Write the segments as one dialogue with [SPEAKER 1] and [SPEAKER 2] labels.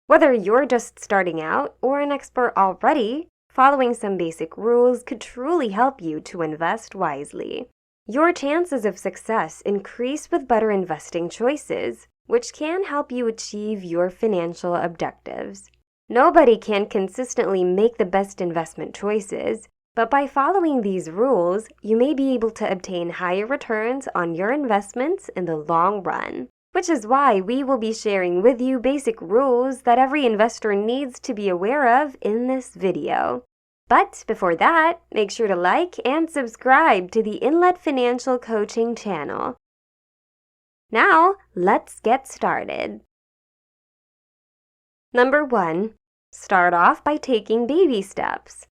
[SPEAKER 1] Whether you're just starting out or an expert already, following some basic rules could truly help you to invest wisely. Your chances of success increase with better investing choices, which can help you achieve your financial objectives. Nobody can consistently make the best investment choices, but by following these rules, you may be able to obtain higher returns on your investments in the long run. Which is why we will be sharing with you basic rules that every investor needs to be aware of in this video. But before that, make sure to like and subscribe to the Inlet Financial Coaching channel. Now, let's get started. Number 1. Start off by taking baby steps.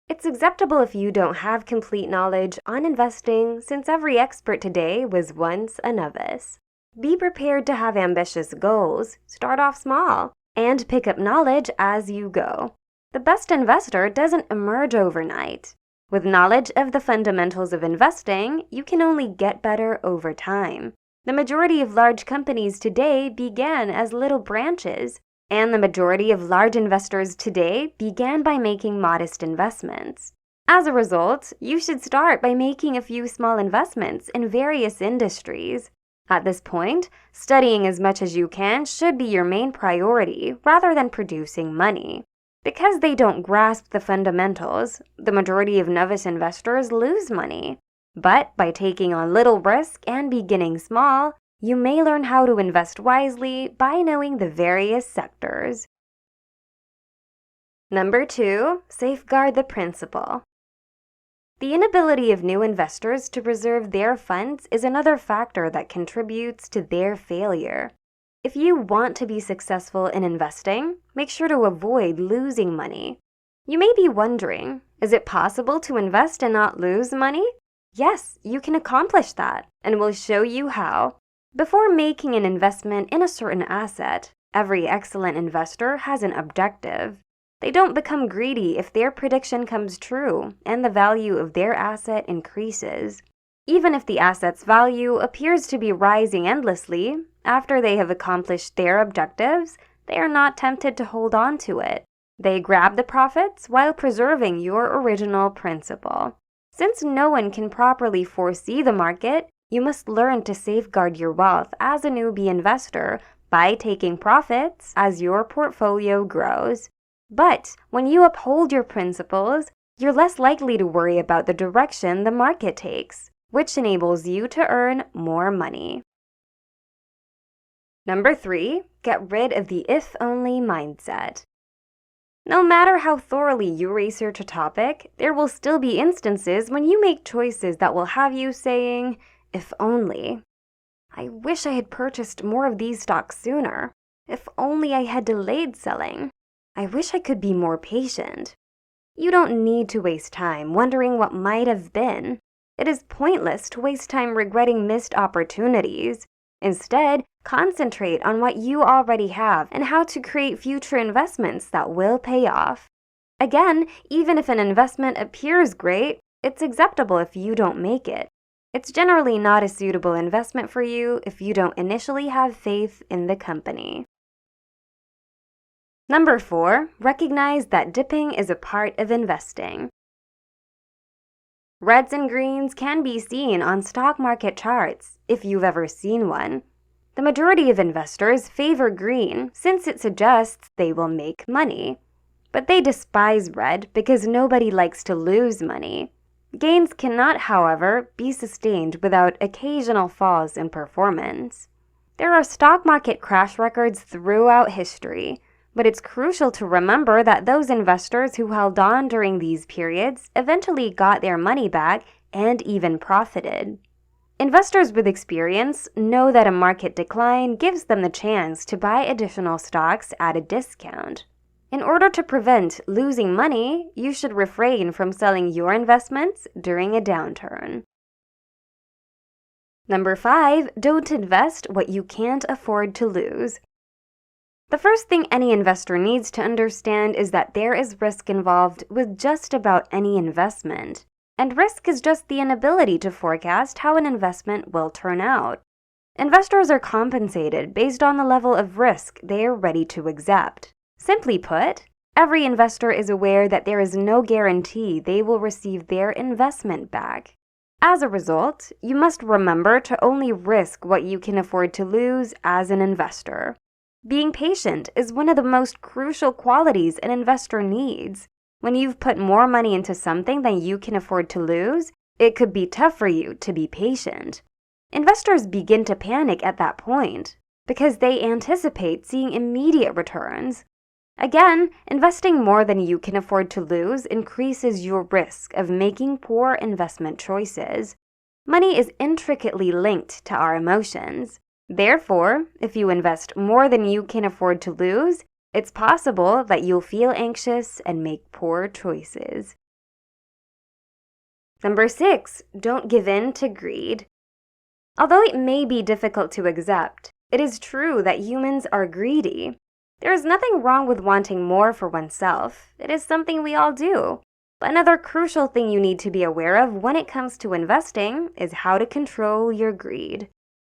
[SPEAKER 1] It's acceptable if you don't have complete knowledge on investing, since every expert today was once a novice. Be prepared to have ambitious goals, start off small, and pick up knowledge as you go. The best investor doesn't emerge overnight. With knowledge of the fundamentals of investing, you can only get better over time. The majority of large companies today began as little branches, and the majority of large investors today began by making modest investments. As a result, you should start by making a few small investments in various industries. At this point, studying as much as you can should be your main priority rather than producing money. Because they don't grasp the fundamentals, the majority of novice investors lose money. But by taking on little risk and beginning small, you may learn how to invest wisely by knowing the various sectors. Number 2, safeguard the principal. The inability of new investors to preserve their funds is another factor that contributes to their failure. If you want to be successful in investing, make sure to avoid losing money. You may be wondering, is it possible to invest and not lose money? Yes, you can accomplish that, and we'll show you how. Before making an investment in a certain asset, every excellent investor has an objective. They don't become greedy if their prediction comes true and the value of their asset increases. Even if the asset's value appears to be rising endlessly, after they have accomplished their objectives, they are not tempted to hold on to it. They grab the profits while preserving your original principal. Since no one can properly foresee the market, you must learn to safeguard your wealth as a newbie investor by taking profits as your portfolio grows. But when you uphold your principles, you're less likely to worry about the direction the market takes, which enables you to earn more money. Number 3, get rid of the if-only mindset. No matter how thoroughly you research a topic, there will still be instances when you make choices that will have you saying, if only. I wish I had purchased more of these stocks sooner. If only I had delayed selling. I wish I could be more patient. You don't need to waste time wondering what might have been. It is pointless to waste time regretting missed opportunities. Instead, concentrate on what you already have and how to create future investments that will pay off. Again, even if an investment appears great, it's acceptable if you don't make it. It's generally not a suitable investment for you if you don't initially have faith in the company. Number 4, recognize that dipping is a part of investing. Reds and greens can be seen on stock market charts, if you've ever seen one. The majority of investors favor green since it suggests they will make money. But they despise red because nobody likes to lose money. Gains cannot, however, be sustained without occasional falls in performance. There are stock market crash records throughout history, but it's crucial to remember that those investors who held on during these periods eventually got their money back and even profited. Investors with experience know that a market decline gives them the chance to buy additional stocks at a discount. In order to prevent losing money, you should refrain from selling your investments during a downturn. Number 5, don't invest what you can't afford to lose. The first thing any investor needs to understand is that there is risk involved with just about any investment. And risk is just the inability to forecast how an investment will turn out. Investors are compensated based on the level of risk they are ready to accept. Simply put, every investor is aware that there is no guarantee they will receive their investment back. As a result, you must remember to only risk what you can afford to lose as an investor. Being patient is one of the most crucial qualities an investor needs. When you've put more money into something than you can afford to lose, it could be tough for you to be patient. Investors begin to panic at that point because they anticipate seeing immediate returns. Again, investing more than you can afford to lose increases your risk of making poor investment choices. Money is intricately linked to our emotions. Therefore, if you invest more than you can afford to lose, it's possible that you'll feel anxious and make poor choices. Number 6, don't give in to greed. Although it may be difficult to accept, it is true that humans are greedy. There is nothing wrong with wanting more for oneself. It is something we all do. But another crucial thing you need to be aware of when it comes to investing is how to control your greed.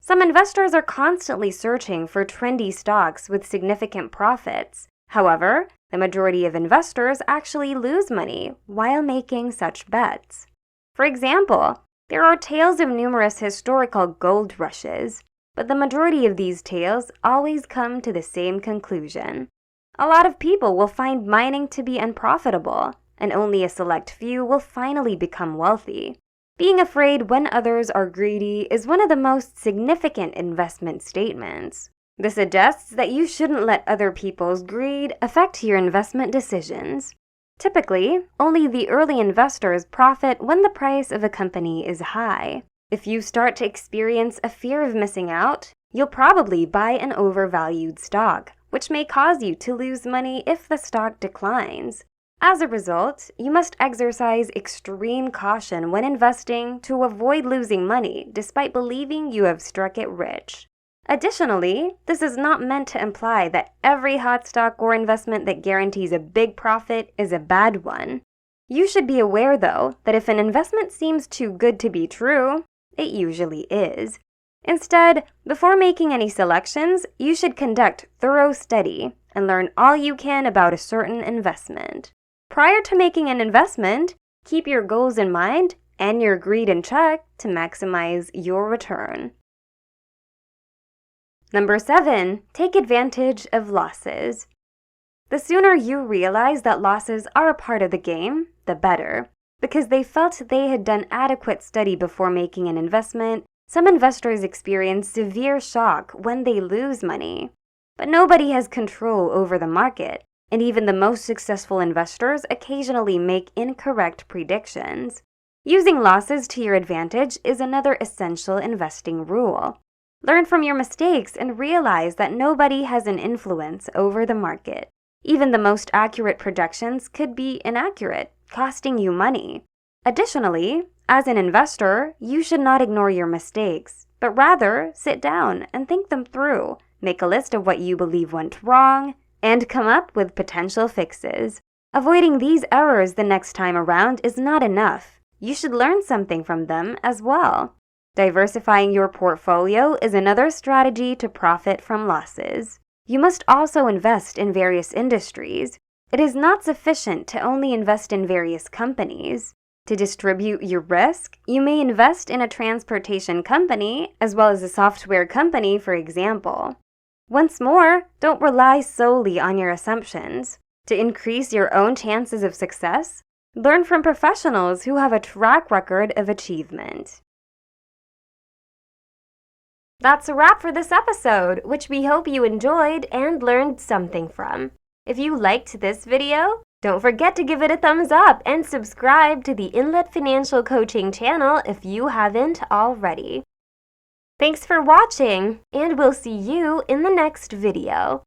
[SPEAKER 1] Some investors are constantly searching for trendy stocks with significant profits. However, the majority of investors actually lose money while making such bets. For example, there are tales of numerous historical gold rushes, but the majority of these tales always come to the same conclusion. A lot of people will find mining to be unprofitable, and only a select few will finally become wealthy. Being afraid when others are greedy is one of the most significant investment statements. This suggests that you shouldn't let other people's greed affect your investment decisions. Typically, only the early investors profit when the price of a company is high. If you start to experience a fear of missing out, you'll probably buy an overvalued stock, which may cause you to lose money if the stock declines. As a result, you must exercise extreme caution when investing to avoid losing money despite believing you have struck it rich. Additionally, this is not meant to imply that every hot stock or investment that guarantees a big profit is a bad one. You should be aware, though, that if an investment seems too good to be true, it usually is. Instead, before making any selections, you should conduct thorough study and learn all you can about a certain investment. Prior to making an investment, keep your goals in mind and your greed in check to maximize your return. Number 7, take advantage of losses. The sooner you realize that losses are a part of the game, the better. Because they felt they had done adequate study before making an investment, some investors experience severe shock when they lose money. But nobody has control over the market, and even the most successful investors occasionally make incorrect predictions. Using losses to your advantage is another essential investing rule. Learn from your mistakes and realize that nobody has an influence over the market. Even the most accurate projections could be inaccurate, costing you money. Additionally, as an investor, you should not ignore your mistakes, but rather sit down and think them through, make a list of what you believe went wrong, and come up with potential fixes. Avoiding these errors the next time around is not enough. You should learn something from them as well. Diversifying your portfolio is another strategy to profit from losses. You must also invest in various industries. It is not sufficient to only invest in various companies. To distribute your risk, you may invest in a transportation company as well as a software company, for example. Once more, don't rely solely on your assumptions. To increase your own chances of success, learn from professionals who have a track record of achievement. That's a wrap for this episode, which we hope you enjoyed and learned something from. If you liked this video, don't forget to give it a thumbs up and subscribe to the Inlet Financial Coaching channel if you haven't already. Thanks for watching, and we'll see you in the next video.